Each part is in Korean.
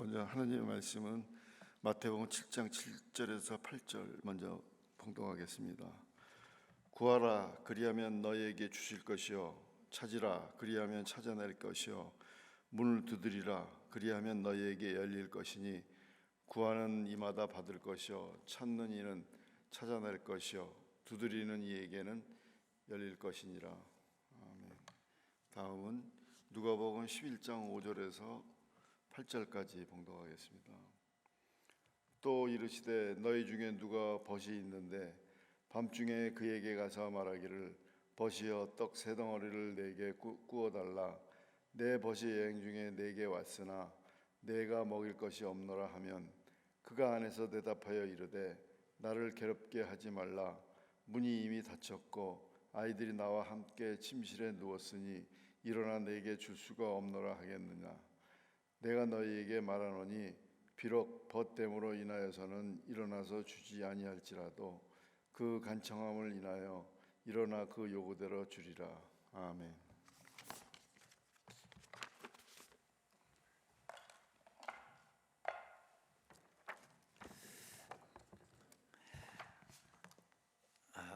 먼저 하나님의 말씀은 마태복음 7장 7절에서 8절 먼저 봉독하겠습니다. 구하라 그리하면 너희에게 주실 것이요 찾으라 그리하면 찾아낼 것이요 문을 두드리라 그리하면 너희에게 열릴 것이니 구하는 이마다 받을 것이요 찾는 이는 찾아낼 것이요 두드리는 이에게는 열릴 것이니라. 아멘. 다음은 누가복음 11장 5절에서 8절까지 봉독하겠습니다. 또 이르시되 너희 중에 누가 벗이 있는데 밤중에 그에게 가서 말하기를 벗이여 떡 세 덩어리를 내게 구워달라. 내 벗이 여행 중에 내게 왔으나 내가 먹일 것이 없노라 하면 그가 안에서 대답하여 이르되 나를 괴롭게 하지 말라. 문이 이미 닫혔고 아이들이 나와 함께 침실에 누웠으니 일어나 내게 줄 수가 없노라 하겠느냐. 내가 너희에게 말하노니 비록 벗됨으로 인하여서는 일어나서 주지 아니할지라도 그 간청함을 인하여 일어나 그 요구대로 주리라. 아멘.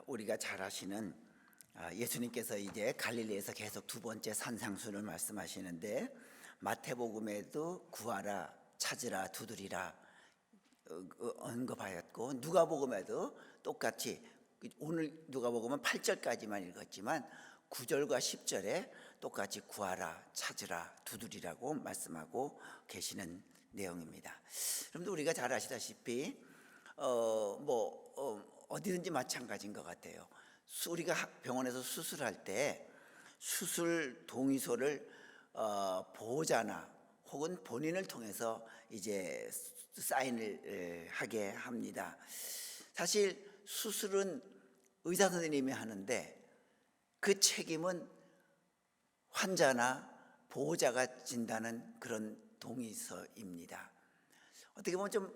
우리가 잘 아시는 예수님께서 이제 갈릴리에서 계속 두 번째 산상수를 말씀하시는데 마태복음에도 구하라 찾으라 두드리라 언급하였고 누가복음에도 똑같이 오늘 누가복음은 8절까지만 읽었지만 9절과 10절에 똑같이 구하라 찾으라 두드리라고 말씀하고 계시는 내용입니다. 여러분들 우리가 잘 아시다시피 어디든지 마찬가지인 것 같아요. 우리가 병원에서 수술할 때 수술 동의서를 보호자나 혹은 본인을 통해서 이제 사인을 하게 합니다. 사실 수술은 의사 선생님이 하는데 그 책임은 환자나 보호자가 진다는 그런 동의서입니다. 어떻게 보면 좀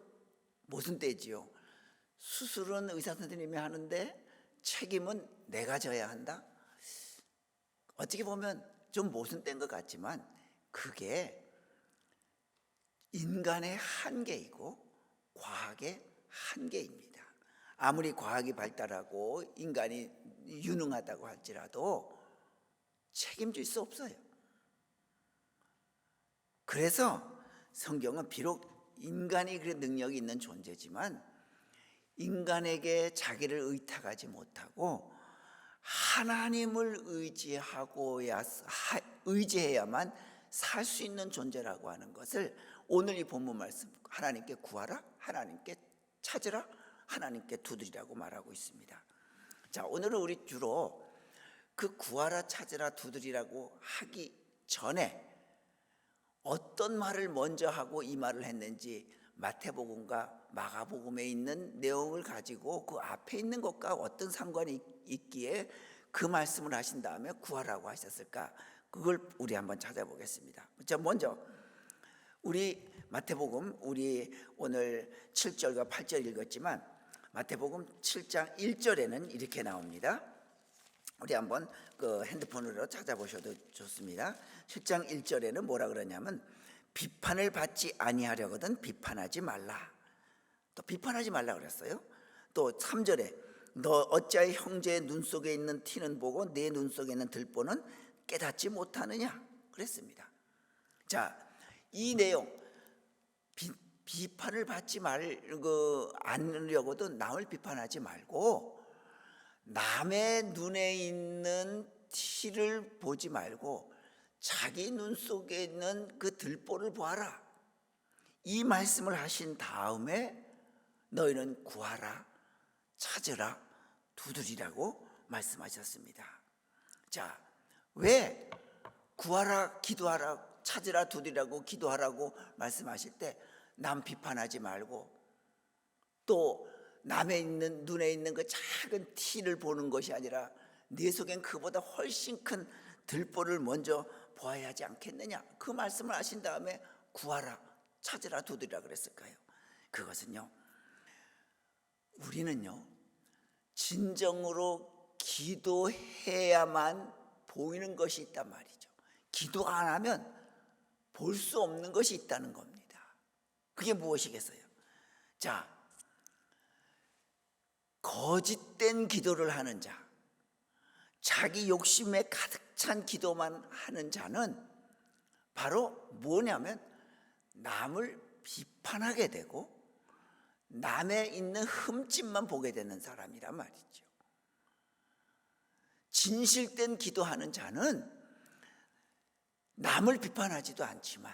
모순되지요. 수술은 의사 선생님이 하는데 책임은 내가 져야 한다? 어떻게 보면 좀 모순된 것 같지만 그게 인간의 한계이고 과학의 한계입니다. 아무리 과학이 발달하고 인간이 유능하다고 할지라도 책임질 수 없어요. 그래서 성경은 비록 인간이 그 능력이 있는 존재지만 인간에게 자기를 의탁하지 못하고 하나님을 의지해야만 살 수 있는 존재라고 하는 것을 오늘 이 본문 말씀 하나님께 구하라, 하나님께 찾으라, 하나님께 두드리라고 말하고 있습니다. 자, 오늘은 우리 주로 그 구하라, 찾으라, 두드리라고 하기 전에 어떤 말을 먼저 하고 이 말을 했는지 마태복음과 마가복음에 있는 내용을 가지고 그 앞에 있는 것과 어떤 상관이 있기에 그 말씀을 하신 다음에 구하라고 하셨을까? 그걸 우리 한번 찾아보겠습니다. 자, 먼저 우리 마태복음 우리 오늘 7절과 8절 읽었지만 마태복음 7장 1절에는 이렇게 나옵니다. 우리 한번 그 핸드폰으로 찾아보셔도 좋습니다. 7장 1절에는 뭐라 그러냐면 비판을 받지 아니하려거든 비판하지 말라. 또 비판하지 말라 그랬어요. 또 3절에 너 어찌하여 형제의 눈 속에 있는 티는 보고 내 눈 속에 있는 들보는 깨닫지 못하느냐 그랬습니다. 자, 이 내용 비판을 받지 않으려고도 남을 비판하지 말고 남의 눈에 있는 티를 보지 말고 자기 눈 속에 있는 그 들보를 보아라. 이 말씀을 하신 다음에 너희는 구하라, 찾으라, 두드리라고 말씀하셨습니다. 자, 왜 구하라, 기도하라, 찾으라, 두드리라고 기도하라고 말씀하실 때 남 비판하지 말고 또 남의 있는 눈에 있는 그 작은 티를 보는 것이 아니라 네 속엔 그보다 훨씬 큰 들보를 먼저 보아야 하지 않겠느냐? 그 말씀을 하신 다음에 구하라, 찾으라, 두드리라 그랬을까요? 그것은요, 우리는요 진정으로 기도해야만 보이는 것이 있단 말이죠. 기도 안 하면 볼 수 없는 것이 있다는 겁니다. 그게 무엇이겠어요? 자, 거짓된 기도를 하는 자, 자기 욕심에 가득 찬 기도만 하는 자는 바로 뭐냐면 남을 비판하게 되고 남의 있는 흠집만 보게 되는 사람이란 말이죠. 진실된 기도하는 자는 남을 비판하지도 않지만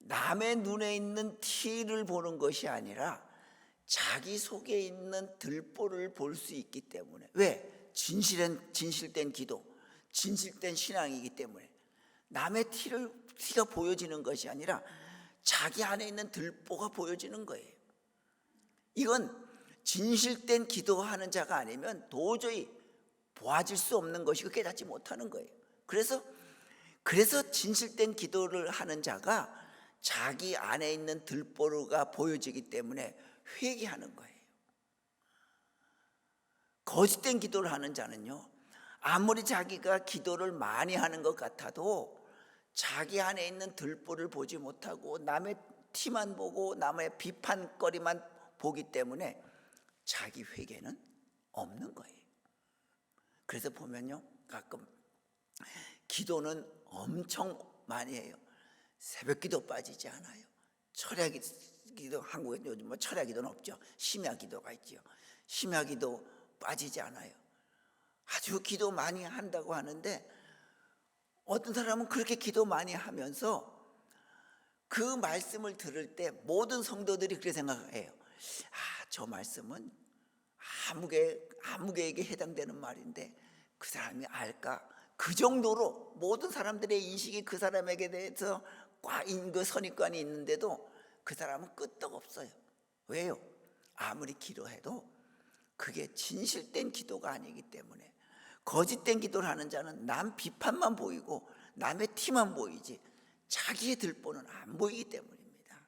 남의 눈에 있는 티를 보는 것이 아니라 자기 속에 있는 들보를 볼 수 있기 때문에, 왜? 진실된 기도, 진실된 신앙이기 때문에 남의 티가 보여지는 것이 아니라 자기 안에 있는 들보가 보여지는 거예요. 이건 진실된 기도하는 자가 아니면 도저히 보아질 수 없는 것이고 깨닫지 못하는 거예요. 그래서 진실된 기도를 하는 자가 자기 안에 있는 들보가 보여지기 때문에 회개하는 거예요. 거짓된 기도를 하는 자는요, 아무리 자기가 기도를 많이 하는 것 같아도 자기 안에 있는 들보를 보지 못하고 남의 티만 보고 남의 비판거리만 보기 때문에 자기 회개는 없는 거예요. 그래서 보면요, 가끔 기도는 엄청 많이 해요. 새벽 기도 빠지지 않아요. 철야 기도, 한국에 요즘 뭐 철야 기도는 없죠. 심야 기도가 있죠. 심야 기도 빠지지 않아요. 아주 기도 많이 한다고 하는데 어떤 사람은 그렇게 기도 많이 하면서 그 말씀을 들을 때 모든 성도들이 그렇게 생각해요. 저 말씀은 아무개에게 해당되는 말인데 그 사람이 알까? 그 정도로 모든 사람들의 인식이 그 사람에게 대해서 그 선입관이 있는데도 그 사람은 끄떡없어요. 왜요? 아무리 기도해도 그게 진실된 기도가 아니기 때문에. 거짓된 기도를 하는 자는 남 비판만 보이고 남의 티만 보이지 자기의 들보는 안 보이기 때문입니다.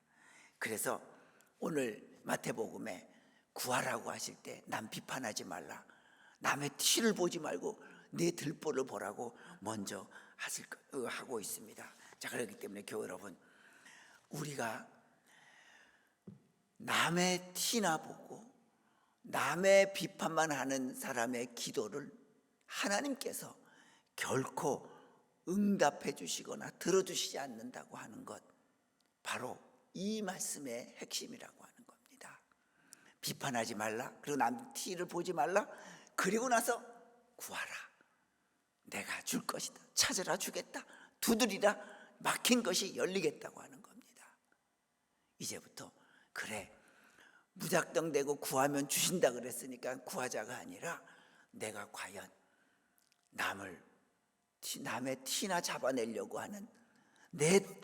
그래서 오늘 마태복음에 구하라고 하실 때 남 비판하지 말라, 남의 티를 보지 말고 내 들보를 보라고 먼저 하고 있습니다. 자, 그렇기 때문에 교회 여러분, 우리가 남의 티나 보고 남의 비판만 하는 사람의 기도를 하나님께서 결코 응답해 주시거나 들어주시지 않는다고 하는 것, 바로 이 말씀의 핵심이라고 하는 겁니다. 비판하지 말라, 그리고 남 티를 보지 말라, 그리고 나서 구하라, 내가 줄 것이다, 찾으라 주겠다, 두드리라 막힌 것이 열리겠다고 하는 겁니다. 이제부터 그래, 무작정되고 구하면 주신다 그랬으니까 구하자가 아니라 내가 과연 남의 티나 잡아내려고 하는,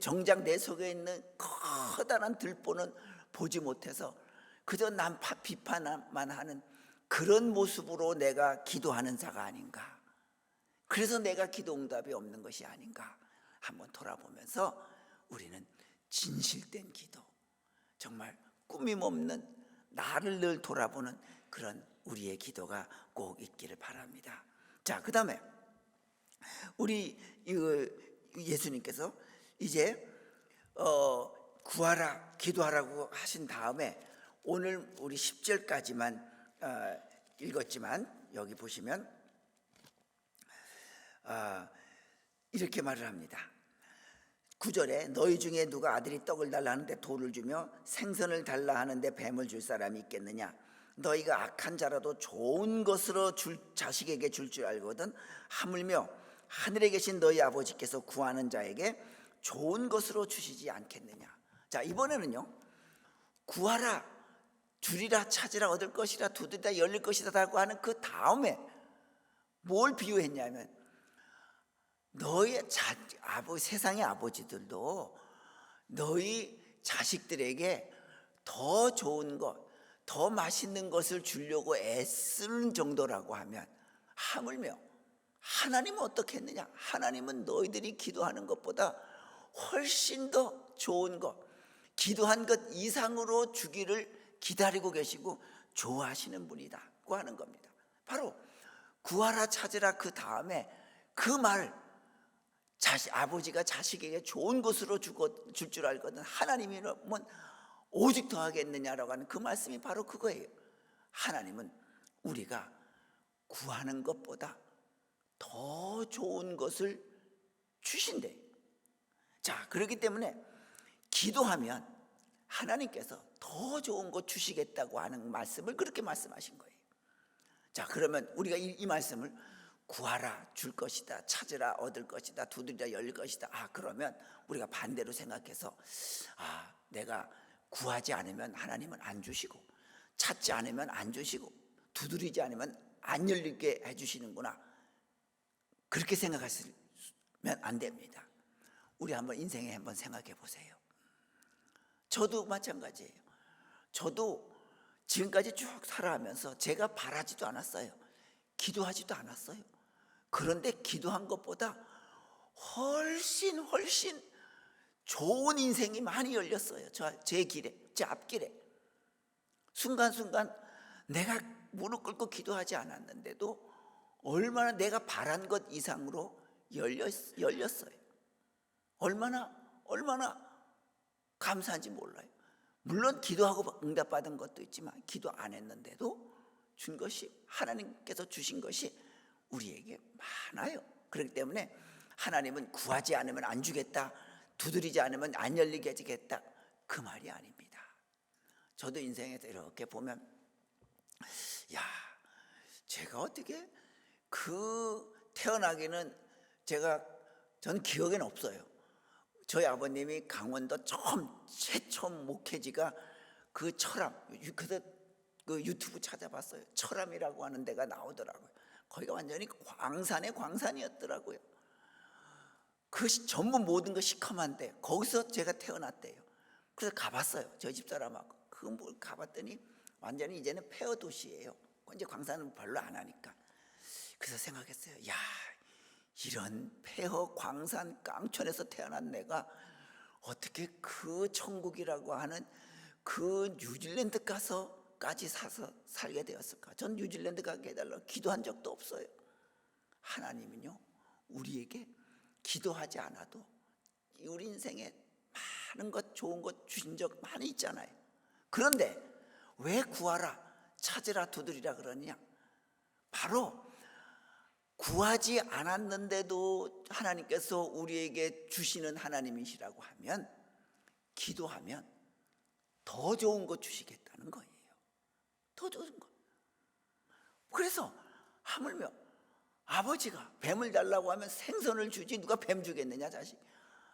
정작 내 속에 있는 커다란 들보는 보지 못해서 그저 남 비판만 하는 그런 모습으로 내가 기도하는 자가 아닌가, 그래서 내가 기도 응답이 없는 것이 아닌가 한번 돌아보면서 우리는 진실된 기도, 정말 꾸밈없는 나를 늘 돌아보는 그런 우리의 기도가 꼭 있기를 바랍니다. 자, 그 다음에 우리 예수님께서 이제 구하라, 기도하라고 하신 다음에 오늘 우리 10절까지만 읽었지만 여기 보시면 이렇게 말을 합니다. 9절에 너희 중에 누가 아들이 떡을 달라 하는데 돌을 주며 생선을 달라 하는데 뱀을 줄 사람이 있겠느냐? 너희가 악한 자라도 좋은 것으로 자식에게 줄 줄 알거든 하물며 하늘에 계신 너희 아버지께서 구하는 자에게 좋은 것으로 주시지 않겠느냐? 자, 이번에는요, 구하라, 주리라, 찾으라, 얻을 것이라, 두드리라, 열릴 것이다 라고 하는 그 다음에 뭘 비유했냐면 너희 세상의 아버지들도 너희 자식들에게 더 좋은 것, 더 맛있는 것을 주려고 애쓰는 정도라고 하면 하물며 하나님은 어떻게 했느냐? 하나님은 너희들이 기도하는 것보다 훨씬 더 좋은 것, 기도한 것 이상으로 주기를 기다리고 계시고 좋아하시는 분이다고 하는 겁니다. 바로 구하라, 찾으라 그 다음에 그 말, 아버지가 자식에게 좋은 것으로 줄 줄 알거든 하나님이면 오직 더하겠느냐라고 하는 그 말씀이 바로 그거예요. 하나님은 우리가 구하는 것보다 더 좋은 것을 주신대. 자, 그렇기 때문에 기도하면 하나님께서 더 좋은 것 주시겠다고 하는 말씀을 그렇게 말씀하신 거예요. 자, 그러면 우리가 이 말씀을 구하라 줄 것이다, 찾으라 얻을 것이다, 두드리라 열릴 것이다. 그러면 우리가 반대로 생각해서 내가 구하지 않으면 하나님은 안 주시고, 찾지 않으면 안 주시고, 두드리지 않으면 안 열리게 해주시는구나, 그렇게 생각하시면 안 됩니다. 우리 한번 인생에 한번 생각해 보세요. 저도 마찬가지예요. 저도 지금까지 쭉 살아가면서 제가 바라지도 않았어요. 기도하지도 않았어요. 그런데 기도한 것보다 훨씬 좋은 인생이 많이 열렸어요. 제 길에, 제 앞길에. 순간순간 내가 무릎 꿇고 기도하지 않았는데도 얼마나 내가 바란 것 이상으로 열렸어요. 얼마나 감사한지 몰라요. 물론 기도하고 응답받은 것도 있지만 기도 안 했는데도 준 것이, 하나님께서 주신 것이 우리에게 많아요. 그렇기 때문에 하나님은 구하지 않으면 안 주겠다, 두드리지 않으면 안 열리게 해주겠다, 그 말이 아닙니다. 저도 인생에서 이렇게 보면 제가 어떻게 태어나기는 저는 기억에는 없어요. 저희 아버님이 강원도 최초 목회지가 그 철암, 그 유튜브 찾아봤어요. 철암이라고 하는 데가 나오더라고요. 거기가 완전히 광산의 광산이었더라고요. 전부 모든 거 시커먼데 거기서 제가 태어났대요. 그래서 가봤어요. 저희 집사람하고. 가봤더니 완전히 이제는 폐허 도시예요. 이제 광산은 별로 안 하니까. 그래서 생각했어요. 이런 폐허 광산 깡촌에서 태어난 내가 어떻게 그 천국이라고 하는 그 뉴질랜드 가서까지 살게 되었을까? 전 뉴질랜드 가게 해달라고 기도한 적도 없어요. 하나님은요, 우리에게 기도하지 않아도 우리 인생에 많은 것, 좋은 것 주신 적 많이 있잖아요. 그런데 왜 구하라, 찾으라, 두드리라 그러냐? 바로 구하지 않았는데도 하나님께서 우리에게 주시는 하나님이시라고 하면, 기도하면 더 좋은 것 주시겠다는 거예요. 더 좋은 것. 그래서 하물며 아버지가 뱀을 달라고 하면 생선을 주지 누가 뱀 주겠느냐, 자식.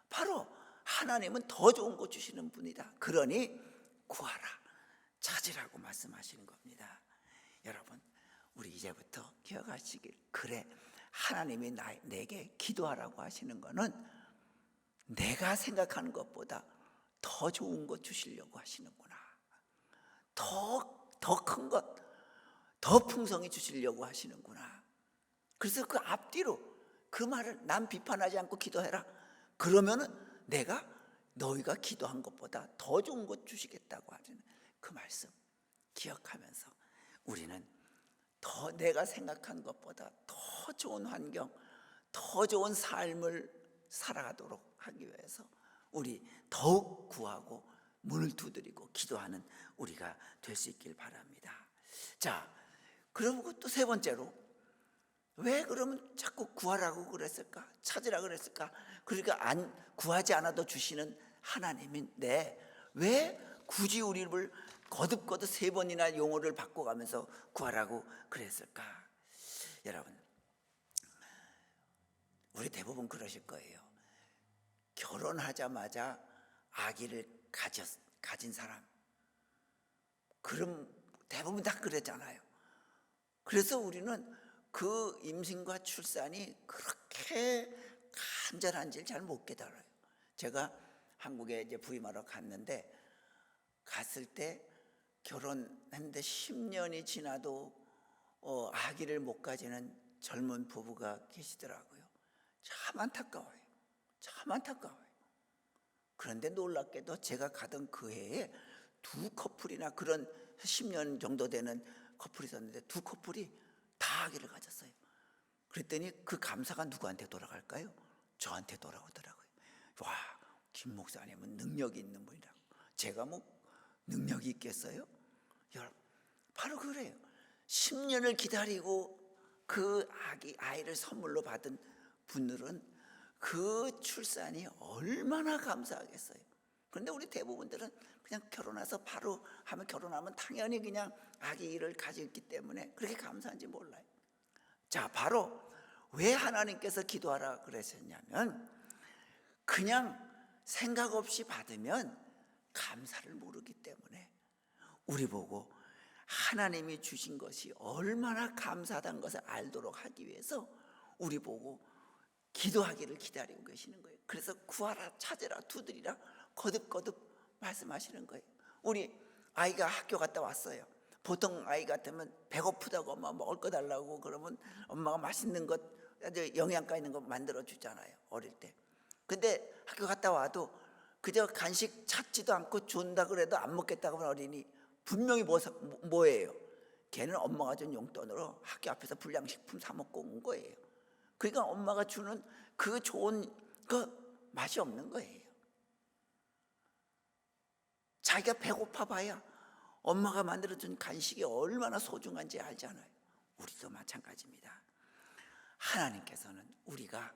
바로 하나님은 더 좋은 것 주시는 분이다. 그러니 구하라, 찾으라고 말씀하시는 겁니다. 여러분, 우리 이제부터 기억하시길, 그래, 하나님이 내게 기도하라고 하시는 거는 내가 생각하는 것보다 더 좋은 것 주시려고 하시는구나, 더 큰 것, 더 풍성히 주시려고 하시는구나. 그래서 그 앞뒤로 그 말을, 남 비판하지 않고 기도해라, 그러면은 내가 너희가 기도한 것보다 더 좋은 것 주시겠다고 하는 그 말씀 기억하면서 우리는 더 내가 생각한 것보다 더 좋은 환경, 더 좋은 삶을 살아가도록 하기 위해서 우리 더욱 구하고 문을 두드리고 기도하는 우리가 될 수 있길 바랍니다. 자, 그리고 또 세 번째로, 왜 그러면 자꾸 구하라고 그랬을까, 찾으라고 그랬을까? 그러니까 구하지 않아도 주시는 하나님인데 왜 굳이 우리를 거듭 세 번이나 용어를 바꿔가면서 구하라고 그랬을까? 여러분, 우리 대부분 그러실 거예요. 결혼하자마자 아기를 가진 사람, 그럼 대부분 다 그랬잖아요. 그래서 우리는 그 임신과 출산이 그렇게 간절한지를 잘 못 깨달아요. 제가 한국에 이제 부임하러 갔는데, 갔을 때 결혼했는데 10년이 지나도 아기를 못 가지는 젊은 부부가 계시더라고요. 참 안타까워요. 참 안타까워요. 그런데 놀랍게도 제가 가던 그 해에 두 커플이나, 그런 10년 정도 되는 커플이 있었는데 두 커플이 다 아기를 가졌어요. 그랬더니 그 감사가 누구한테 돌아갈까요? 저한테 돌아오더라고요. 와, 김 목사님은 능력이 있는 분이라고. 제가 뭐 능력이 있겠어요? 여러분, 바로 그래요. 10년을 기다리고 그 아이를 선물로 받은 분들은 그 출산이 얼마나 감사하겠어요. 그런데 우리 대부분들은 그냥 결혼해서 바로 하면, 결혼하면 당연히 그냥 아기를 가졌기 때문에 그렇게 감사한지 몰라요. 자, 바로 왜 하나님께서 기도하라 그러셨냐면, 그냥 생각 없이 받으면 감사를 모르기 때문에 우리 보고 하나님이 주신 것이 얼마나 감사하다는 것을 알도록 하기 위해서 우리 보고 기도하기를 기다리고 계시는 거예요. 그래서 구하라, 찾으라, 두드리라 거듭거듭 말씀하시는 거예요. 우리 아이가 학교 갔다 왔어요. 보통 아이 같으면 배고프다고 엄마 먹을 거 달라고 그러면 엄마가 맛있는 것, 영양가 있는 거 만들어 주잖아요, 어릴 때. 근데 학교 갔다 와도 그저 간식 찾지도 않고 준다 그래도 안 먹겠다고 하는 어린이 분명히 뭐예요? 걔는 엄마가 준 용돈으로 학교 앞에서 불량식품 사 먹고 온 거예요. 그러니까 엄마가 주는 그 좋은 그 맛이 없는 거예요. 자기가 배고파 봐야 엄마가 만들어준 간식이 얼마나 소중한지 알잖아요. 우리도 마찬가지입니다. 하나님께서는 우리가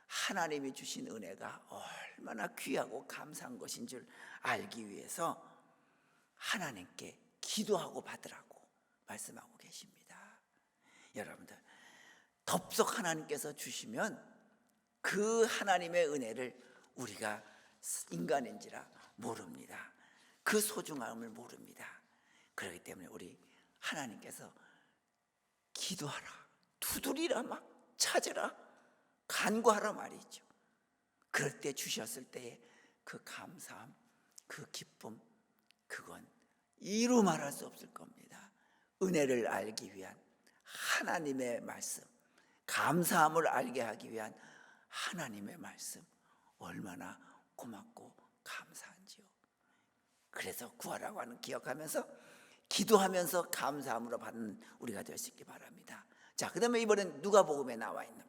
하나님이 주신 은혜가 얼마나 귀하고 감사한 것인 줄 알기 위해서 하나님께 기도하고 받으라고 말씀하고 계십니다. 여러분들, 덥석 하나님께서 주시면 그 하나님의 은혜를 우리가 인간인지라 모릅니다. 그 소중함을 모릅니다. 그렇기 때문에 우리 하나님께서 기도하라, 두드리라, 막 찾으라, 간구하라 말이죠. 그럴 때 주셨을 때의 그 감사함, 그 기쁨, 그건 이루 말할 수 없을 겁니다. 은혜를 알기 위한 하나님의 말씀, 감사함을 알게 하기 위한 하나님의 말씀, 얼마나 고맙고 감사한지요. 그래서 구하라고 하는 기억하면서 기도하면서 감사함으로 받는 우리가 될 수 있기 바랍니다. 자, 그 다음에 이번엔 누가복음에 나와 있는,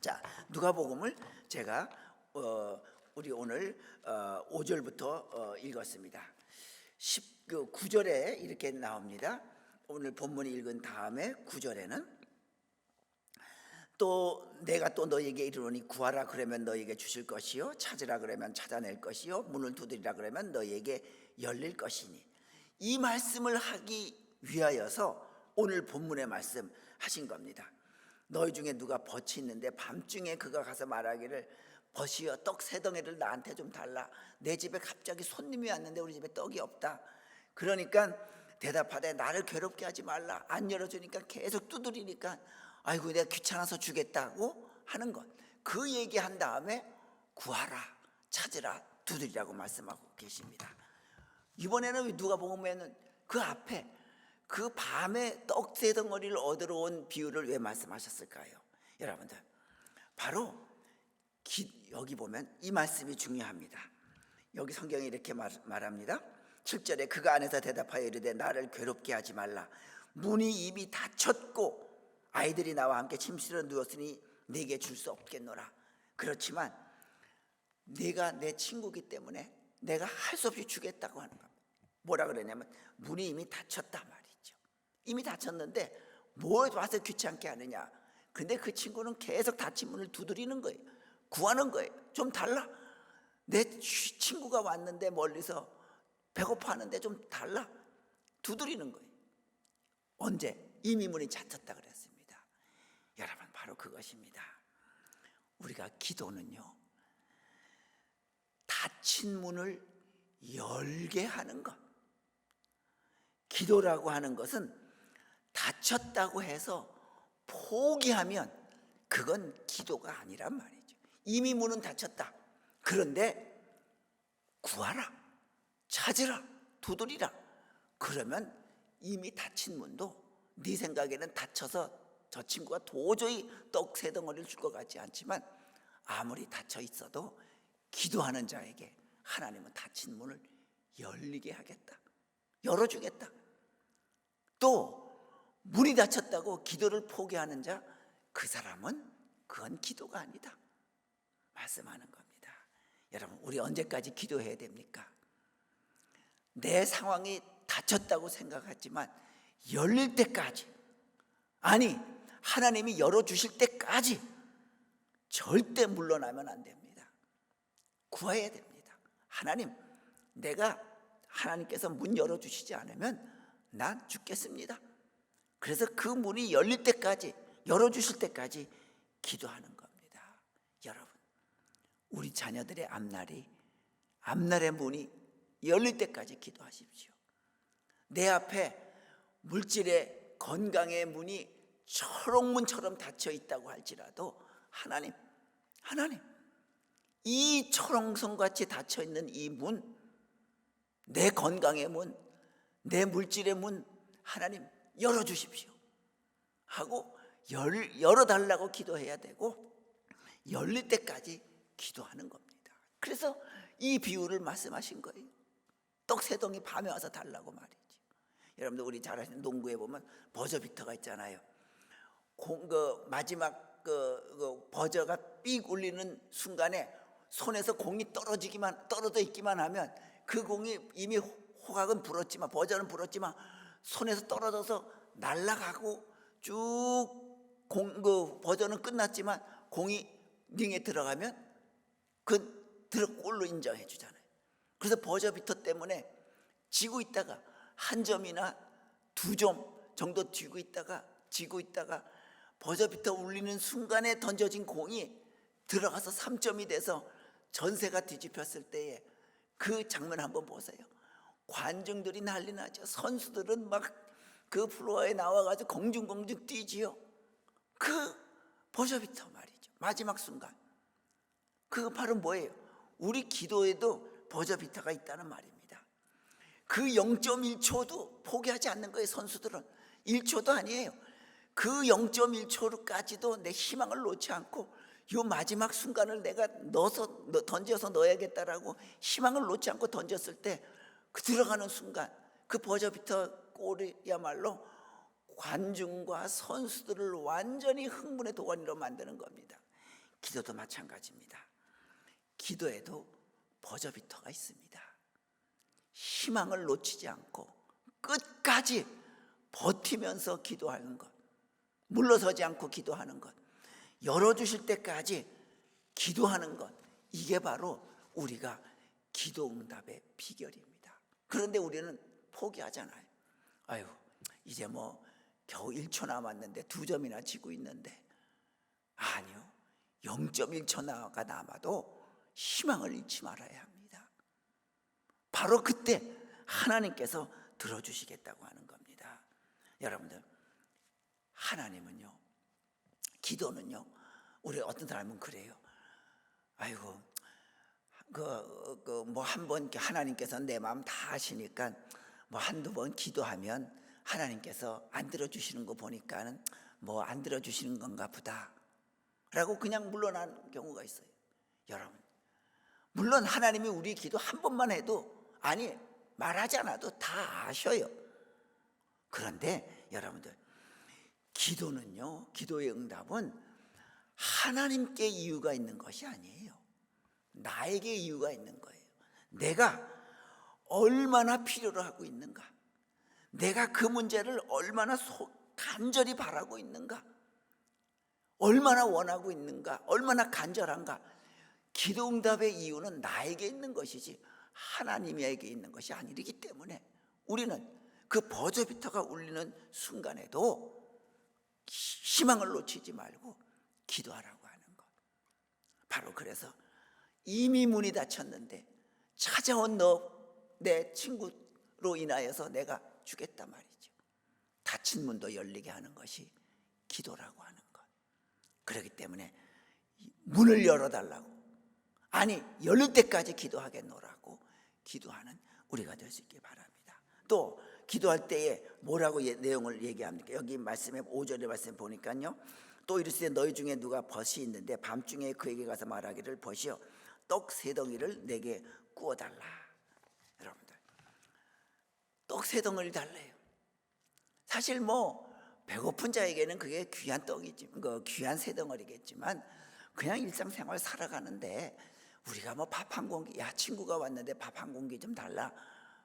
자, 누가복음을 제가 우리 오늘 5절부터 읽었습니다. 9절에 이렇게 나옵니다. 오늘 본문 읽은 다음에 9절에는 또 내가 또 너에게 이르노니 구하라 그러면 너에게 주실 것이요, 찾으라 그러면 찾아낼 것이요, 문을 두드리라 그러면 너에게 열릴 것이니, 이 말씀을 하기 위하여서 오늘 본문의 말씀 하신 겁니다. 너희 중에 누가 벗이 있는데 밤중에 그가 가서 말하기를 벗이여 떡 3덩이를 나한테 좀 달라. 내 집에 갑자기 손님이 왔는데 우리 집에 떡이 없다. 그러니까 대답하되 나를 괴롭게 하지 말라. 안 열어주니까 계속 두드리니까 아이고 내가 귀찮아서 주겠다고 하는 것. 그 얘기한 다음에 구하라, 찾으라, 두드리라고 말씀하고 계십니다. 이번에는 누가 보면은 그 앞에 그 밤에 떡 3덩어리를 얻으러 온 비유를 왜 말씀하셨을까요? 여러분들, 바로 여기 보면 이 말씀이 중요합니다. 여기 성경이 이렇게 말합니다. 7절에 그가 안에서 대답하여 이르되 나를 괴롭게 하지 말라. 문이 이미 닫혔고 아이들이 나와 함께 침실에 누웠으니 네게 줄 수 없겠노라. 그렇지만 네가 내 친구기 때문에 내가 할 수 없이 주겠다고 하는 겁니다. 뭐라 그러냐면 문이 이미 닫혔다 말이죠. 이미 닫혔는데 뭘 와서 귀찮게 하느냐. 근데 그 친구는 계속 닫힌 문을 두드리는 거예요. 구하는 거예요. 좀 달라. 내 친구가 왔는데 멀리서 배고파하는데 좀 달라. 두드리는 거예요. 언제? 이미 문이 닫혔다 그랬습니다. 여러분, 바로 그것입니다. 우리가 기도는요, 닫힌 문을 열게 하는 것. 기도라고 하는 것은 닫혔다고 해서 포기하면 그건 기도가 아니란 말이죠. 이미 문은 닫혔다. 그런데 구하라, 찾으라, 두드리라. 그러면 이미 닫힌 문도 네 생각에는 닫혀서 저 친구가 도저히 떡 3덩어리를 줄 것 같지 않지만 아무리 닫혀 있어도 기도하는 자에게 하나님은 닫힌 문을 열리게 하겠다, 열어주겠다. 또 문이 닫혔다고 기도를 포기하는 자, 그 사람은 그건 기도가 아니다. 말씀하는 겁니다. 여러분, 우리 언제까지 기도해야 됩니까? 내 상황이 닫혔다고 생각하지만 열릴 때까지, 아니 하나님이 열어주실 때까지 절대 물러나면 안 됩니다. 구해야 됩니다. 하나님, 내가 하나님께서 문 열어주시지 않으면 난 죽겠습니다. 그래서 그 문이 열릴 때까지, 열어주실 때까지 기도하는 겁니다. 여러분, 우리 자녀들의 앞날의 문이 열릴 때까지 기도하십시오. 내 앞에 물질의 건강의 문이 초록문처럼 닫혀 있다고 할지라도 하나님, 이 초록선같이 닫혀 있는 이 문, 내 건강의 문, 내 물질의 문, 하나님 열어주십시오 하고 열어달라고 기도해야 되고, 열릴 때까지 기도하는 겁니다. 그래서 이 비유를 말씀하신 거예요. 떡 세 덩이 밤에 와서 달라고 말이죠. 여러분들, 우리 잘 아시는 농구에 보면 버저비터가 있잖아요. 마지막 버저가 삑 울리는 순간에 손에서 공이 떨어져 있기만 하면 그 공이 이미 호각은 불었지만, 버저는 불었지만 손에서 떨어져서 날아가고 쭉 버저는 끝났지만 공이 링에 들어가면 그 골로 인정해 주잖아요. 그래서 버저비터 때문에 지고 있다가 한 점이나 두 점 정도 지고 있다가 버저비터 울리는 순간에 던져진 공이 들어가서 3점이 돼서 전세가 뒤집혔을 때에 그 장면 한번 보세요. 관중들이 난리 나죠. 선수들은 막 그 플로어에 나와가지고 공중공중 뛰지요. 그 버저비터 말이죠. 마지막 순간. 그거 바로 뭐예요? 우리 기도에도 버저비터가 있다는 말입니다. 그 0.1초도 포기하지 않는 거예요. 선수들은 1초도 아니에요. 그 0.1초까지도 내 희망을 놓지 않고 이 마지막 순간을 내가 던져서 넣어야겠다라고 희망을 놓지 않고 던졌을 때 그 들어가는 순간, 그 버저비터 골이야말로 관중과 선수들을 완전히 흥분의 도가니로 만드는 겁니다. 기도도 마찬가지입니다. 기도에도 버저비터가 있습니다. 희망을 놓치지 않고 끝까지 버티면서 기도하는 것, 물러서지 않고 기도하는 것, 열어주실 때까지 기도하는 것, 이게 바로 우리가 기도 응답의 비결입니다. 그런데 우리는 포기하잖아요. 아유, 이제 뭐 겨우 1초 남았는데 2점이나 지고 있는데, 아니요, 0.1초가 남아도 희망을 잃지 말아야 합니다. 바로 그때 하나님께서 들어주시겠다고 하는 겁니다. 여러분들, 하나님은요, 기도는요, 우리 어떤 사람은 그래요. 아이고, 뭐 한 번 하나님께서 내 마음 다 아시니까 뭐 한두 번 기도하면 하나님께서 안 들어주시는 거 보니까는 뭐 안 들어주시는 건가 보다 라고 그냥 물러나는 경우가 있어요. 여러분, 물론 하나님이 우리 기도 한 번만 해도, 아니 말하지 않아도 다 아셔요. 그런데 여러분들, 기도는요, 기도의 응답은 하나님께 이유가 있는 것이 아니에요. 나에게 이유가 있는 거예요. 내가 얼마나 필요로 하고 있는가, 내가 그 문제를 얼마나 간절히 바라고 있는가, 얼마나 원하고 있는가, 얼마나 간절한가. 기도 응답의 이유는 나에게 있는 것이지 하나님에게 있는 것이 아니기 때문에 우리는 그 버저비터가 울리는 순간에도 희망을 놓치지 말고 기도하라고 하는 것. 바로 그래서 이미 문이 닫혔는데 찾아온 내 친구로 인하여서 내가 주겠단 말이죠. 닫힌 문도 열리게 하는 것이 기도라고 하는 것. 그렇기 때문에 문을 열어달라고, 아니 열릴 때까지 기도하겠노라고 기도하는 우리가 될 수 있기 바랍니다. 또 기도할 때에 뭐라고 내용을 얘기합니까? 여기 말씀에 5절의 말씀 보니까요, 또 이르시되 너희 중에 누가 벗이 있는데 밤중에 그에게 가서 말하기를 벗이여 떡 세 덩이를 내게 구워달라. 여러분들, 떡 세 덩이를 달래요. 사실 뭐 배고픈 자에게는 그게 귀한 떡이지, 귀한 세 덩어리겠지만 그냥 일상생활 살아가는데 우리가 뭐 밥 한 공기, 야 친구가 왔는데 밥 한 공기 좀 달라,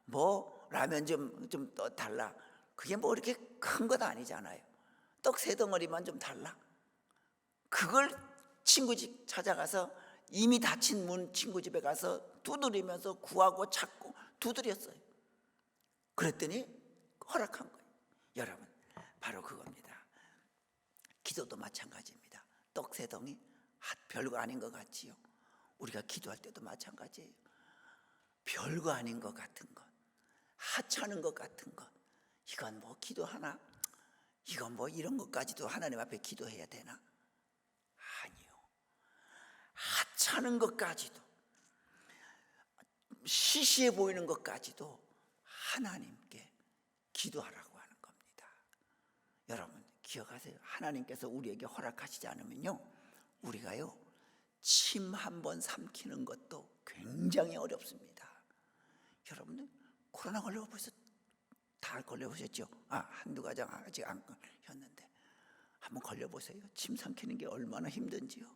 뭐 라면 좀 더 달라, 그게 뭐 이렇게 큰 것 아니잖아요. 떡 세 덩어리만 좀 달라, 그걸 친구 집 찾아가서 이미 닫힌 문 친구 집에 가서 두드리면서 구하고 찾고 두드렸어요. 그랬더니 허락한 거예요. 여러분, 바로 그겁니다. 기도도 마찬가지입니다. 떡 세 덩이 별거 아닌 것 같지요. 우리가 기도할 때도 마찬가지예요. 별거 아닌 것 같은 것, 하찮은 것 같은 것, 이건 뭐 기도하나? 이건 뭐 이런 것까지도 하나님 앞에 기도해야 되나? 아니요. 하찮은 것까지도, 시시해 보이는 것까지도 하나님께 기도하라고 하는 겁니다. 여러분 기억하세요. 하나님께서 우리에게 허락하시지 않으면요, 우리가요 침 한 번 삼키는 것도 굉장히 어렵습니다. 여러분들 코로나 걸려보셔서 다 걸려보셨죠? 한두 가정 아직 안 걸렸는데 한번 걸려보세요. 침 삼키는 게 얼마나 힘든지요.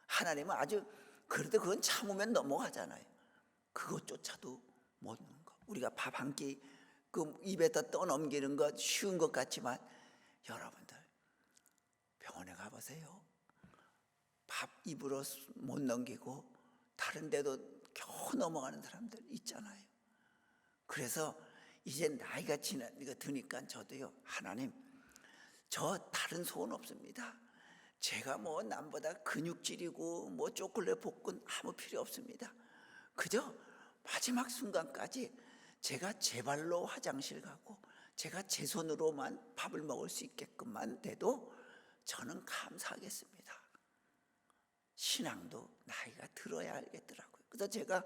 하나님은 아주, 그래도 그건 참으면 넘어가잖아요. 그것조차도 못 넣는 거. 우리가 밥 한 끼 그 입에다 떠넘기는 것 쉬운 것 같지만 여러분들 병원에 가보세요. 밥 입으로 못 넘기고 다른 데도 겨우 넘어가는 사람들 있잖아요. 그래서 이제 나이가 드니까 저도요, 하나님 저 다른 소원 없습니다. 제가 뭐 남보다 근육질이고 뭐 초콜릿 복근 아무 필요 없습니다. 그저 마지막 순간까지 제가 제 발로 화장실 가고 제가 제 손으로만 밥을 먹을 수 있게끔만 돼도 저는 감사하겠습니다. 신앙도 나이가 들어야 알겠더라고요. 그래서 제가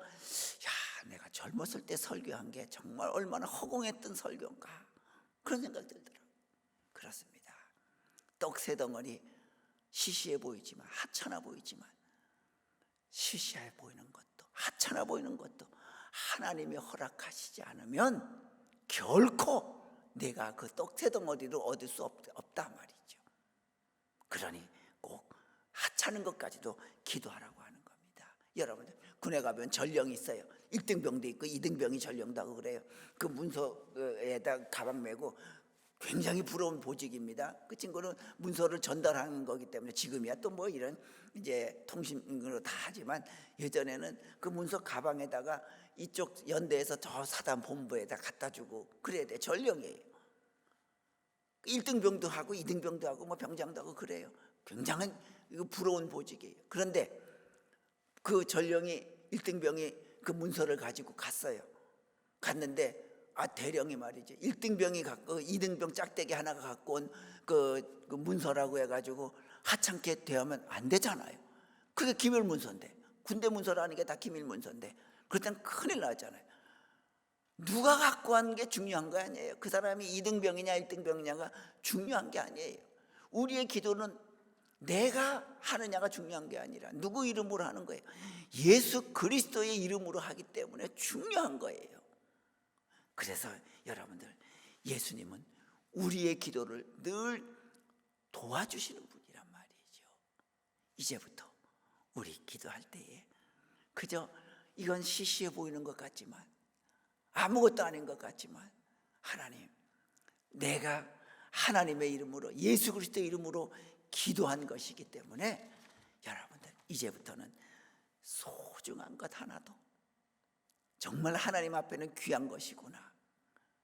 내가 젊었을 때 설교한 게 정말 얼마나 허공했던 설교인가, 그런 생각이 들더라고요. 그렇습니다. 떡 세 덩어리 시시해 보이지만, 하찮아 보이지만, 시시해 보이는 것도 하찮아 보이는 것도 하나님이 허락하시지 않으면 결코 내가 그 떡 세 덩어리를 얻을 수 없다 말이죠. 그러니 꼭 하찮은 것까지도 기도하라고 하는 겁니다. 여러분들 군에 가면 전령이 있어요. 1등병도 있고 2등병이 전령도 하고 그래요. 그 문서에다 가방 메고 굉장히 부러운 보직입니다. 그 친구는 문서를 전달하는 거기 때문에, 지금이야 또 뭐 이런 이제 통신으로 다 하지만 예전에는 그 문서 가방에다가 이쪽 연대에서 저 사단 본부에다 갖다 주고 그래야 돼. 전령이에요. 1등병도 하고 2등병도 하고 뭐 병장도 하고 그래요. 굉장히 부러운 보직이에요. 그런데 그 전령이 1등병이 그 문서를 가지고 갔어요. 갔는데 대령이 말이죠, 1등병이 갖고 2등병 짝대기 하나가 갖고 온 그 문서라고 해가지고 하찮게 대하면 안 되잖아요. 그게 기밀 문서인데, 군대 문서라는 게 다 기밀 문서인데, 그럴 땐 큰일 나잖아요. 누가 갖고 온 게 중요한 거 아니에요. 그 사람이 2등병이냐 1등병이냐가 중요한 게 아니에요. 우리의 기도는 내가 하느냐가 중요한 게 아니라 누구 이름으로 하는 거예요. 예수 그리스도의 이름으로 하기 때문에 중요한 거예요. 그래서 여러분들, 예수님은 우리의 기도를 늘 도와주시는 분이란 말이죠. 이제부터 우리 기도할 때에 그저 이건 시시해 보이는 것 같지만, 아무것도 아닌 것 같지만, 하나님, 내가 하나님의 이름으로, 예수 그리스도의 이름으로 기도한 것이기 때문에 여러분들 이제부터는 소중한 것 하나도, 정말 하나님 앞에는 귀한 것이구나,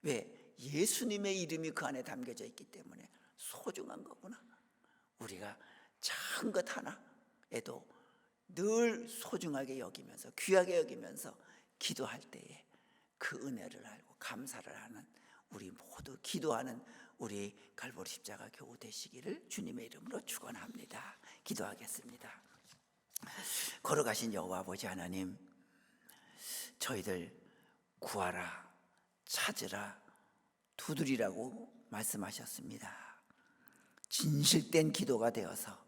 왜? 예수님의 이름이 그 안에 담겨져 있기 때문에 소중한 거구나. 우리가 작은 것 하나에도 늘 소중하게 여기면서, 귀하게 여기면서 기도할 때에 그 은혜를 알고 감사를 하는 우리 모두 기도하는 우리 갈보리 십자가 교우 되시기를 주님의 이름으로 축원합니다. 기도하겠습니다. 걸어가신 여호와 아버지 하나님, 저희들 구하라, 찾으라, 두드리라고 말씀하셨습니다. 진실된 기도가 되어서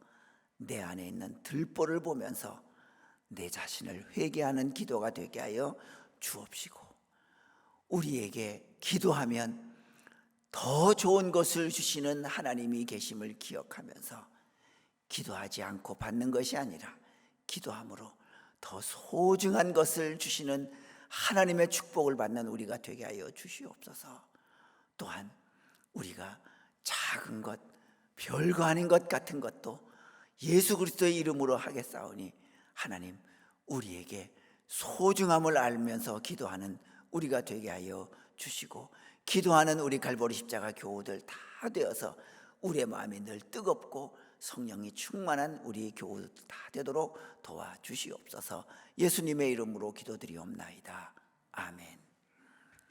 내 안에 있는 들보를 보면서 내 자신을 회개하는 기도가 되게 하여 주옵시고, 우리에게 기도하면 더 좋은 것을 주시는 하나님이 계심을 기억하면서 기도하지 않고 받는 것이 아니라 기도함으로 더 소중한 것을 주시는 하나님의 축복을 받는 우리가 되게 하여 주시옵소서. 또한 우리가 작은 것, 별거 아닌 것 같은 것도 예수 그리스도의 이름으로 하겠사오니 하나님 우리에게 소중함을 알면서 기도하는 우리가 되게 하여 주시고, 기도하는 우리 갈보리 십자가 교우들 다 되어서 우리의 마음이 늘 뜨겁고 성령이 충만한 우리 교우들 다 되도록 도와주시옵소서. 예수님의 이름으로 기도드리옵나이다. 아멘.